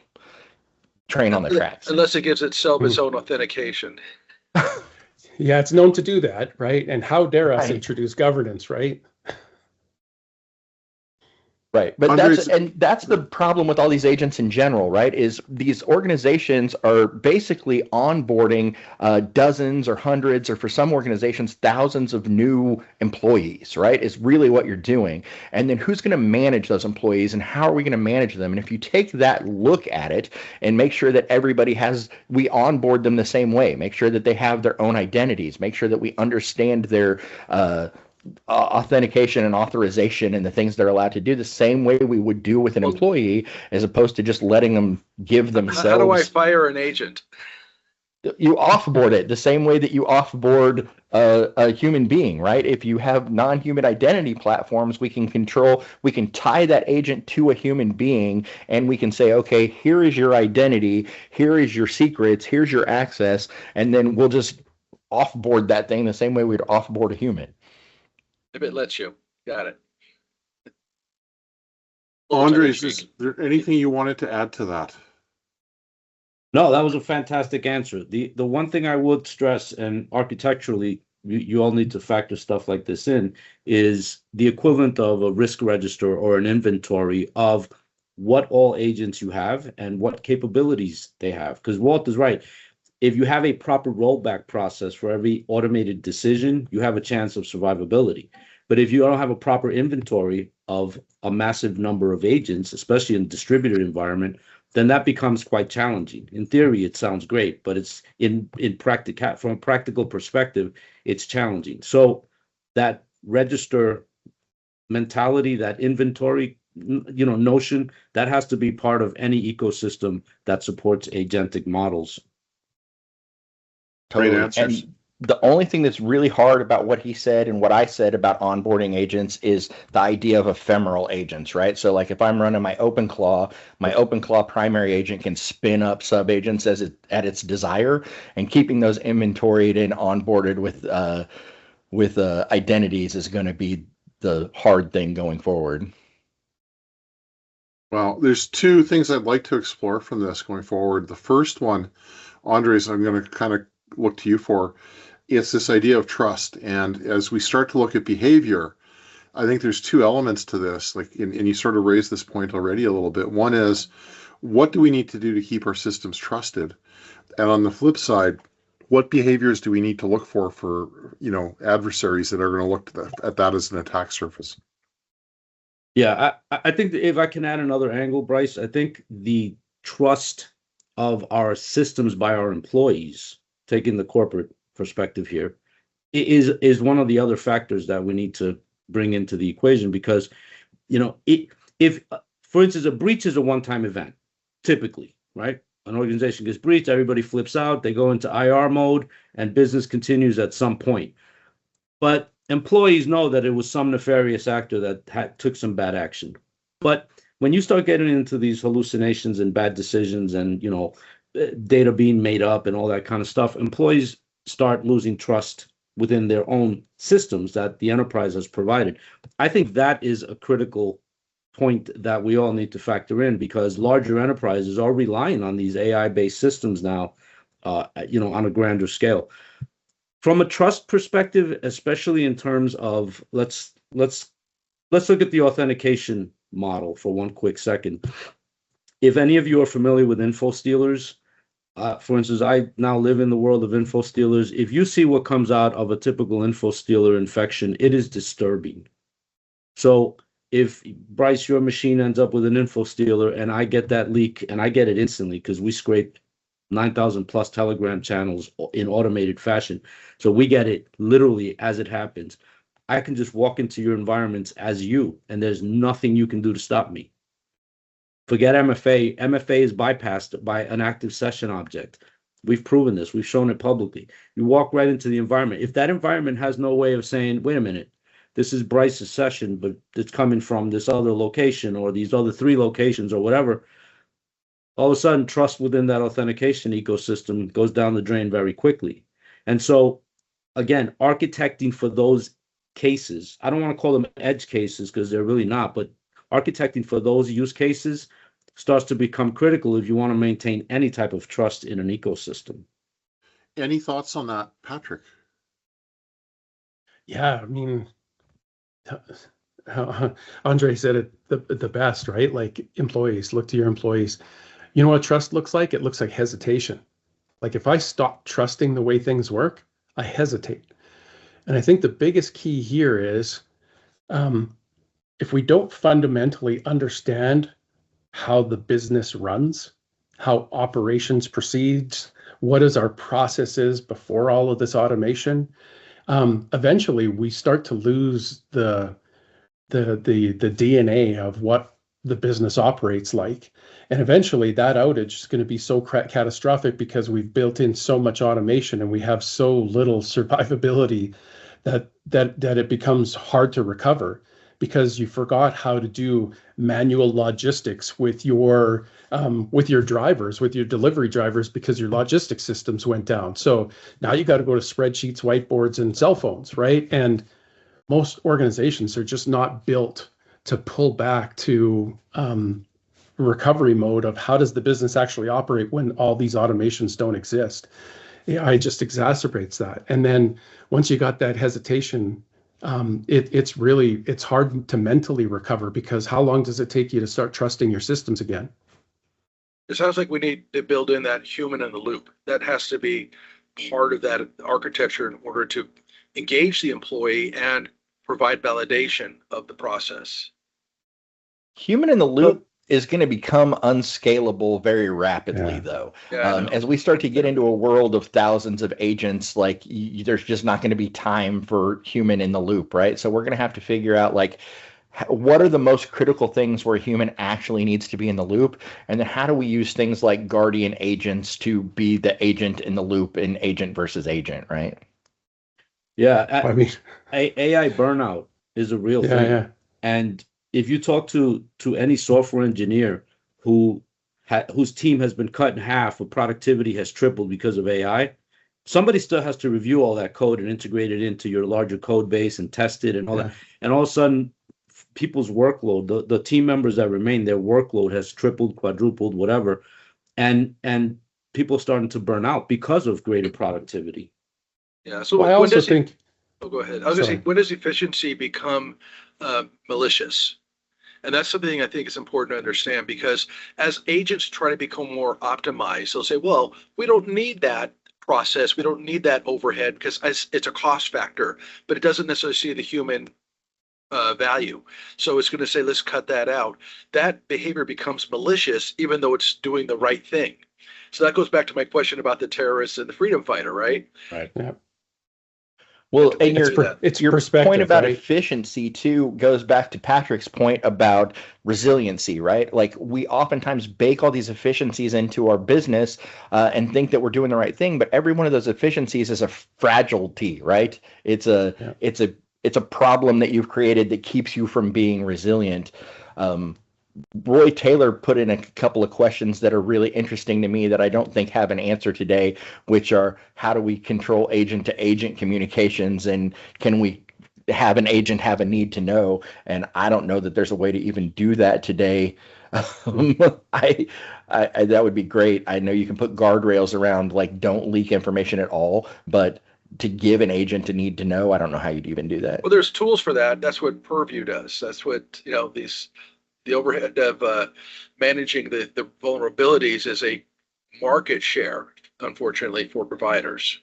train on the tracks. Unless it gives itself its own authentication. Yeah, it's known to do that, right? And how dare us introduce governance, right? Right. But that's the problem with all these agents in general, right? Is these organizations are basically onboarding dozens or hundreds, or for some organizations, thousands of new employees, right? Is really what you're doing. And then who's going to manage those employees and how are we going to manage them? And if you take that look at it and make sure that we onboard them the same way, make sure that they have their own identities, make sure that we understand their authentication and authorization and the things they're allowed to do the same way we would do with an employee, as opposed to just letting them give themselves. How do I fire an agent? You offboard it the same way that you offboard a human being, right? If you have non-human identity platforms, we can tie that agent to a human being, and we can say, okay, here is your identity, here is your secrets, here's your access, and then we'll just offboard that thing the same way we'd offboard a human. If it lets you. Got it. Andres, is there anything you wanted to add to that? No, that was a fantastic answer. The one thing I would stress, and architecturally, you all need to factor stuff like this in, is the equivalent of a risk register or an inventory of what all agents you have and what capabilities they have. Because Walt is right. If you have a proper rollback process for every automated decision, you have a chance of survivability. But if you don't have a proper inventory of a massive number of agents, especially in a distributed environment, then that becomes quite challenging. In theory, it sounds great, but it's from a practical perspective, it's challenging. So that register mentality, that inventory, notion, that has to be part of any ecosystem that supports agentic models. Great answers. the only thing that's really hard about what he said and what I said about onboarding agents is the idea of ephemeral agents, right? So like if I'm running my OpenClaw primary agent can spin up sub agents at its desire, and keeping those inventoried and onboarded with identities is going to be the hard thing going forward. Well, there's two things I'd like to explore from this going forward. The first one, Andres, I'm going to kind of look to you for. It's this idea of trust. And as we start to look at behavior, I think there's two elements to this. Like, and you sort of raised this point already a little bit. One is, what do we need to do to keep our systems trusted? And on the flip side, what behaviors do we need to look for adversaries that are going to look at that as an attack surface? Yeah, I think that if I can add another angle, Bryce, I think the trust of our systems by our employees, taking the corporate perspective here, is one of the other factors that we need to bring into the equation, because, if, for instance, a breach is a one-time event, typically, right? An organization gets breached, everybody flips out, they go into IR mode, and business continues at some point. But employees know that it was some nefarious actor that took some bad action. But when you start getting into these hallucinations and bad decisions and, data being made up and all that kind of stuff, employees start losing trust within their own systems that the enterprise has provided. I think that is a critical point that we all need to factor in, because larger enterprises are relying on these AI-based systems now, on a grander scale. From a trust perspective, especially in terms of, let's look at the authentication model for one quick second. If any of you are familiar with info stealers, for instance, I now live in the world of info stealers. If you see what comes out of a typical info stealer infection, it is disturbing. So if, Bryce, your machine ends up with an info stealer and I get that leak, and I get it instantly because we scrape 9,000 plus Telegram channels in automated fashion. So we get it literally as it happens. I can just walk into your environments as you, and there's nothing you can do to stop me. Forget MFA. MFA is bypassed by an active session object. We've proven this. We've shown it publicly. You walk right into the environment. If that environment has no way of saying, wait a minute, this is Bryce's session, but it's coming from this other location or these other 3 locations or whatever, all of a sudden trust within that authentication ecosystem goes down the drain very quickly. And so, again, architecting for those cases, I don't want to call them edge cases because they're really not, but architecting for those use cases starts to become critical if you want to maintain any type of trust in an ecosystem. Any thoughts on that, Patrick? Yeah, I mean, Andre said it the best, right? Like, employees, look to your employees. You know what trust looks like? It looks like hesitation. Like, if I stop trusting the way things work, I hesitate. And I think the biggest key here is, if we don't fundamentally understand how the business runs, how operations proceeds, what is our processes before all of this automation, eventually we start to lose the DNA of what the business operates like. And eventually that outage is going to be so catastrophic because we've built in so much automation and we have so little survivability that it becomes hard to recover, because you forgot how to do manual logistics with your drivers, with your delivery drivers, because your logistics systems went down. So now you got to go to spreadsheets, whiteboards, and cell phones, right? And most organizations are just not built to pull back to recovery mode of how does the business actually operate when all these automations don't exist. AI just exacerbates that. And then once you got that hesitation, it's hard to mentally recover, because how long does it take you to start trusting your systems again? It sounds like we need to build in that human in the loop. That has to be part of that architecture in order to engage the employee and provide validation of the process. Human in the loop is going to become unscalable very rapidly, though. As we start to get into a world of thousands of agents, like there's just not going to be time for human in the loop, right? So we're going to have to figure out, like, what are the most critical things where human actually needs to be in the loop, and then how do we use things like guardian agents to be the agent in the loop in agent versus agent, right? Yeah, I mean, AI burnout is a real yeah, thing. yeah, And if you talk to any software engineer who whose team has been cut in half or productivity has tripled because of AI, somebody still has to review all that code and integrate it into your larger code base and test it and all that. yeah. And all of a sudden, people's workload, the team members that remain, their workload has tripled, quadrupled, whatever, and people are starting to burn out because of greater productivity. Yeah. So Well, I when also does it? think, Oh, go ahead. I was going to say, sorry. when does efficiency become malicious? And that's something I think is important to understand because as agents try to become more optimized, they'll say, well, we don't need that process. We don't need that overhead because it's a cost factor, but it doesn't necessarily see the human value. So it's going to say, let's cut that out. That behavior becomes malicious, even though it's doing the right thing. So that goes back to my question about the terrorist and the freedom fighter, right? Right. Yeah, Well, and Do that. it's your point perspective, about right? efficiency too goes back to Patrick's point about resiliency, right? Like we oftentimes bake all these efficiencies into our business and think that we're doing the right thing, but every one of those efficiencies is a fragility, right? It's a Yeah. it's a it's a problem that you've created that keeps you from being resilient. Um, Roy Taylor put in a couple of questions that are really interesting to me that I don't think have an answer today, which are how do we control agent to agent communications and can we have an agent have a need to know? And I don't know that there's a way to even do that today. Um, I, that would be great. I know you can put guardrails around like don't leak information at all, but to give an agent a need to know, I don't know how you'd even do that. Well, there's tools for that. That's what Purview does. That's what, the overhead of managing the vulnerabilities is a market share, unfortunately, for providers.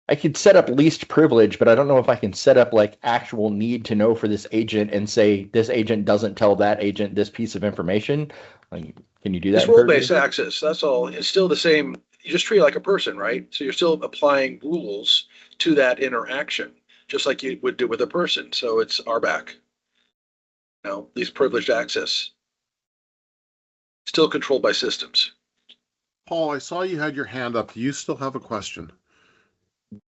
I could set up least privilege, but I don't know if I can set up like actual need to know for this agent and say this agent doesn't tell that agent this piece of information. Like, can you do that It's in Purview? role-based access. That's all. It's still the same. You just treat it like a person, right? So you're still applying rules to that interaction, just like you would do with a person. So it's RBAC, least privileged access, still controlled by systems. Paul, I saw you had your hand up. Do you still have a question?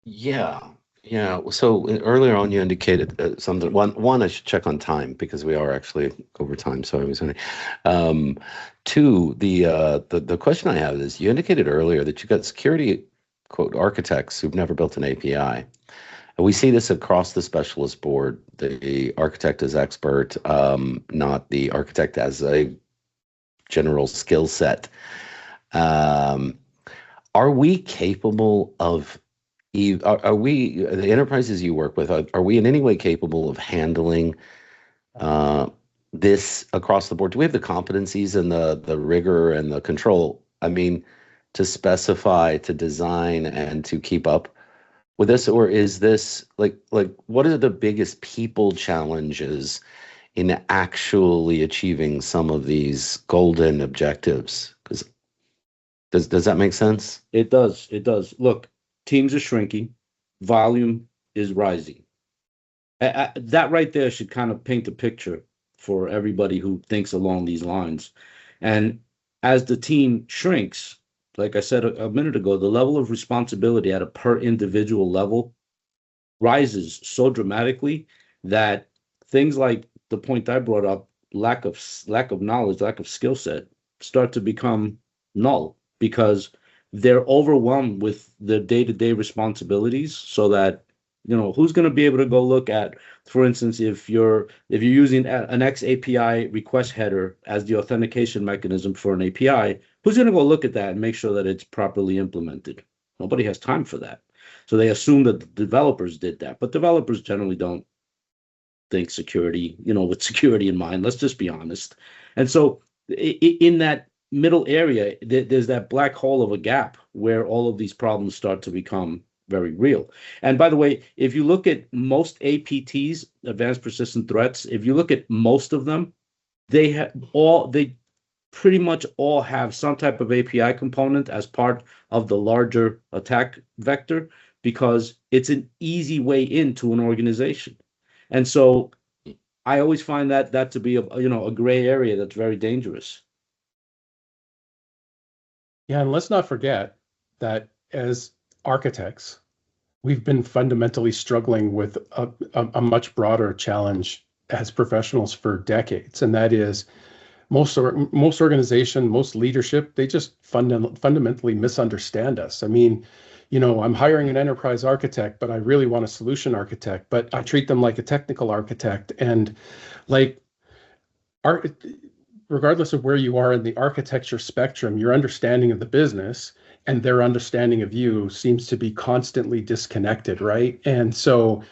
Yeah, yeah. So earlier on, you indicated something. One, I should check on time because we are actually over time. So I was wondering. Two, the question I have is, you indicated earlier that you got security quote architects who've never built an API. And we see this across the specialist board. The architect is expert, not the architect as a general skill set. Are we capable of are we, the enterprises you work with, are we in any way capable of handling this across the board? Do we have the competencies and the rigor and the control? I mean, to specify, to design, and to keep up with this, or is this like what are the biggest people challenges in actually achieving some of these golden objectives? Because does that make sense? It does. It does. Look, teams are shrinking, volume is rising. That right there should kind of paint a picture for everybody who thinks along these lines. And as the team shrinks, like I said a minute ago, the level of responsibility at a per individual level rises so dramatically that things like the point I brought up, lack of knowledge, lack of skill set, start to become null because they're overwhelmed with the day-to-day responsibilities. So that who's going to be able to go look at, for instance, if you're using an X API request header as the authentication mechanism for an API, who's going to go look at that and make sure that it's properly implemented? Nobody has time for that. So they assume that the developers did that, but developers generally don't think security, with security in mind. Let's just be honest. And so in that middle area, there's that black hole of a gap where all of these problems start to become very real. And by the way, if you look at most APTs, advanced persistent threats, if you look at most of them, they pretty much all have some type of API component as part of the larger attack vector because it's an easy way into an organization. And so I always find that to be a gray area that's very dangerous. Yeah, and let's not forget that as architects, we've been fundamentally struggling with a much broader challenge as professionals for decades, and that is most organization, most leadership, they just fundamentally misunderstand us. I mean, I'm hiring an enterprise architect, but I really want a solution architect, but I treat them like a technical architect. And like art, regardless of where you are in the architecture spectrum, your understanding of the business and their understanding of you seems to be constantly disconnected, right? And so,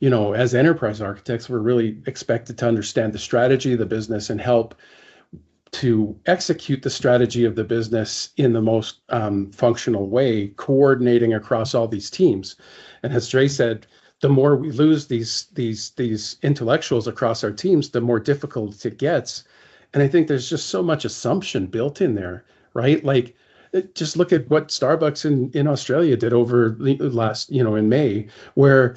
as enterprise architects, we're really expected to understand the strategy of the business and help to execute the strategy of the business in the most functional way, coordinating across all these teams. And as Dre said, the more we lose these intellectuals across our teams, the more difficult it gets. And I think there's just so much assumption built in there, right? Like, just look at what Starbucks in Australia did over the last, in May, where,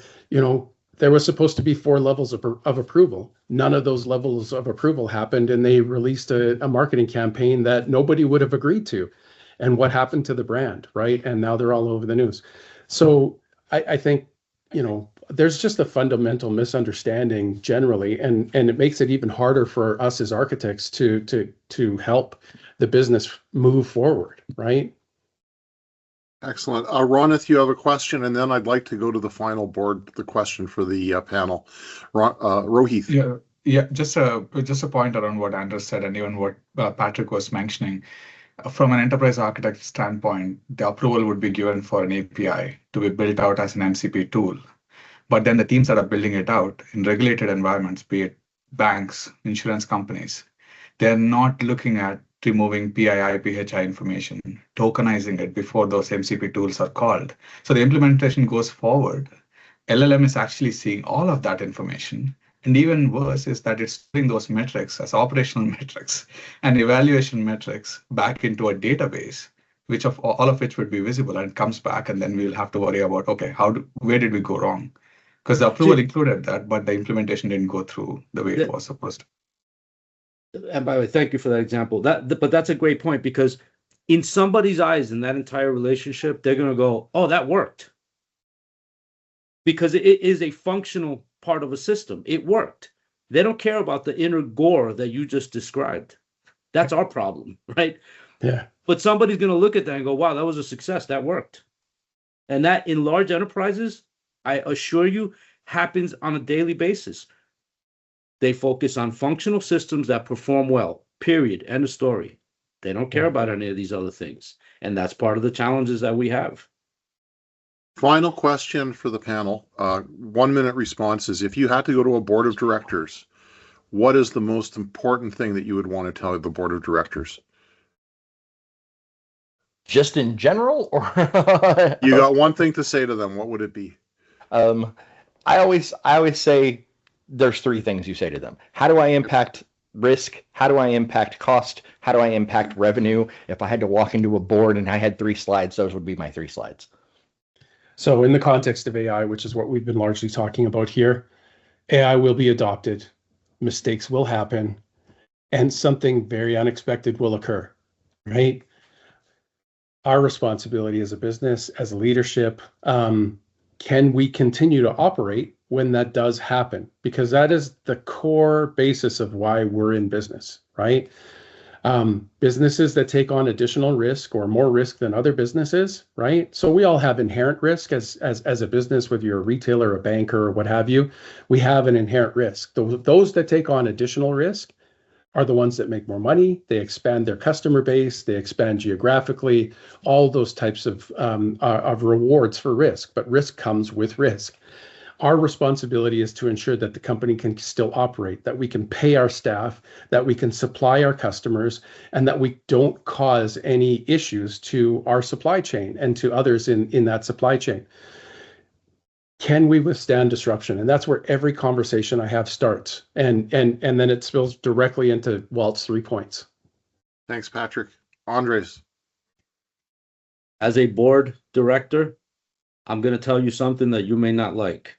there was supposed to be 4 levels of approval. None of those levels of approval happened, and they released a marketing campaign that nobody would have agreed to. And what happened to the brand, right? And now they're all over the news. So I think, there's just a fundamental misunderstanding generally, and it makes it even harder for us as architects to help the business move forward, right? Excellent. Ron, if you have a question, and then I'd like to go to the final board, the question for the panel. Rohith. Yeah. Just a point around what Anders said, and even what Patrick was mentioning. From an enterprise architect standpoint, the approval would be given for an API to be built out as an MCP tool. But then the teams that are building it out in regulated environments, be it banks, insurance companies, they're not looking at removing PII, PHI information, tokenizing it before those MCP tools are called. So the implementation goes forward. LLM is actually seeing all of that information. And even worse is that it's storing those metrics as operational metrics and evaluation metrics back into a database, all of which would be visible, and comes back, and then we'll have to worry about, okay, where did we go wrong? Because the approval included that, but the implementation didn't go through the way it was supposed to. And by the way, thank you for that example. But that's a great point, because in somebody's eyes, in that entire relationship, they're going to go, "Oh, that worked," because it is a functional part of a system. It worked. They don't care about the inner gore that you just described. That's our problem, right? Yeah. But somebody's going to look at that and go, "Wow, that was a success. That worked." And that, in large enterprises, I assure you, happens on a daily basis. They focus on functional systems that perform well, period, end of story. They don't care about any of these other things. And that's part of the challenges that we have. Final question for the panel. 1 minute responses. If you had to go to a board of directors, what is the most important thing that you would want to tell the board of directors? Just in general, or you got one thing to say to them, what would it be? I always say there's 3 things you say to them. How do I impact risk? How do I impact cost? How do I impact revenue? If I had to walk into a board and I had 3 slides, those would be my 3 slides. So in the context of AI, which is what we've been largely talking about here, AI will be adopted, mistakes will happen, and something very unexpected will occur, right? Our responsibility as a business, as a leadership, can we continue to operate when that does happen? Because that is the core basis of why we're in business, right? Businesses that take on additional risk or more risk than other businesses, right? So we all have inherent risk as a business, whether you're a retailer, a banker, or what have you. We have an inherent risk. Those that take on additional risk are the ones that make more money. They expand their customer base. They expand geographically. All those types of rewards for risk, but risk comes with risk. Our responsibility is to ensure that the company can still operate, that we can pay our staff, that we can supply our customers, and that we don't cause any issues to our supply chain and to others in that supply chain. Can we withstand disruption? And that's where every conversation I have starts. And then it spills directly into Walt's 3 points. Thanks, Patrick. Andres. As a board director, I'm going to tell you something that you may not like.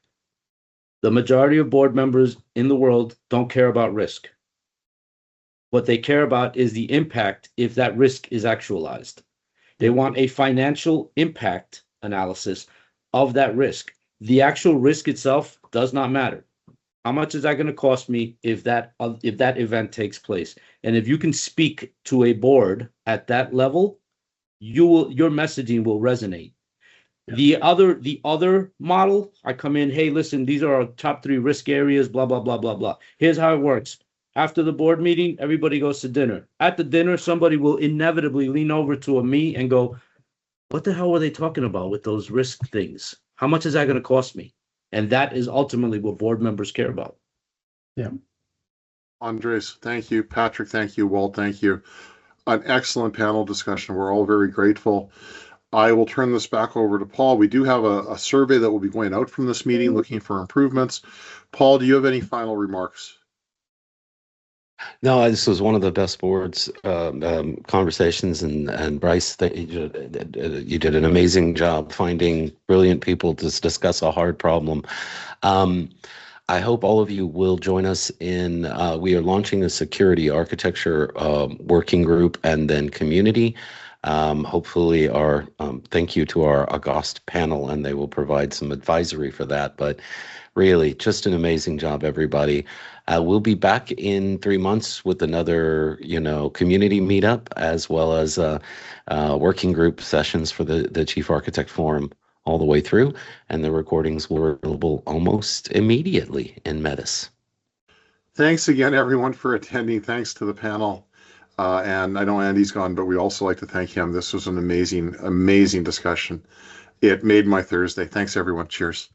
The majority of board members in the world don't care about risk. What they care about is the impact if that risk is actualized. They want a financial impact analysis, of that risk. The actual risk itself does not matter. How much is that going to cost me if that event takes place? And if you can speak to a board at that level, your messaging will resonate. The other model, I come in, hey, listen, these are our top 3 risk areas, blah, blah, blah, blah, blah. Here's how it works. After the board meeting, everybody goes to dinner. At the dinner, somebody will inevitably lean over to me and go, what the hell were they talking about with those risk things? How much is that going to cost me? And that is ultimately what board members care about. Yeah. Andres, thank you. Patrick, thank you. Walt, thank you. An excellent panel discussion. We're all very grateful. I will turn this back over to Paul. We do have a survey that will be going out from this meeting looking for improvements. Paul, do you have any final remarks? No, this was one of the best boards conversations, and Bryce, you did an amazing job finding brilliant people to discuss a hard problem. I hope all of you will join us in, we are launching a security architecture working group and then community. Hopefully thank you to our august panel, and they will provide some advisory for that. But really, just an amazing job, everybody. We'll be back in 3 months with another, community meetup, as well as working group sessions for the Chief Architect Forum all the way through. And the recordings were available almost immediately in Metis. Thanks again, everyone, for attending. Thanks to the panel. And I know Andy's gone, but we also like to thank him. This was an amazing, amazing discussion. It made my Thursday. Thanks, everyone. Cheers.